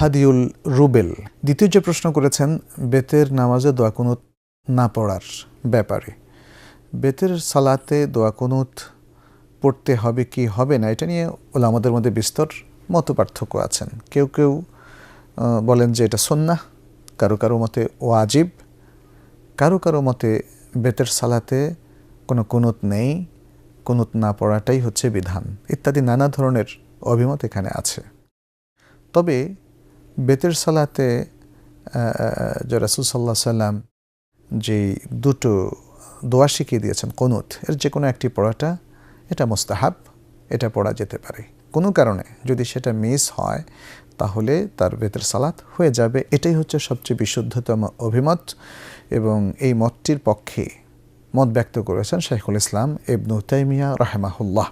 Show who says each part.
Speaker 1: হাদিউল রুবেল দ্বিতীয় যে প্রশ্ন করেছেন বেতের নামাজে দোয়া কুনুত না পড়ার ব্যাপারে। বেতের সালাতে দোয়া কুনুত পড়তে হবে কি হবে না, এটা নিয়ে ওলামাদের মধ্যে বিস্তর মত পার্থক্য আছেন। কেউ কেউ বলেন যে এটা সুন্নাহ, কারো কারো মতে ওয়াজিব, কারো কারো মতে বেতের সালাতে কোনো কুনুত নেই, কুনুত না পড়াটাই হচ্ছে বিধান, ইত্যাদি নানা ধরনের অভিমত এখানে আছে। তবে বেতের সালাতে যে রাসূল সাল্লাল্লাহু আলাইহি সাল্লাম যে দুটো দোয়া শিখিয়ে দিয়েছেন কুনুত, এর যে কোনো একটি পড়াটা এটা মুস্তাহাব, এটা পড়া যেতে পারে। কোনো কারণে যদি সেটা মিস হয় তাহলে তার বেতের সালাত হয়ে যাবে, এটাই হচ্ছে সবচেয়ে বিশুদ্ধতম অভিমত। এবং এই মতটির পক্ষে মত ব্যক্ত করেছেন শাইখুল ইসলাম ইবনু তাইমিয়া রাহিমাহুল্লাহ।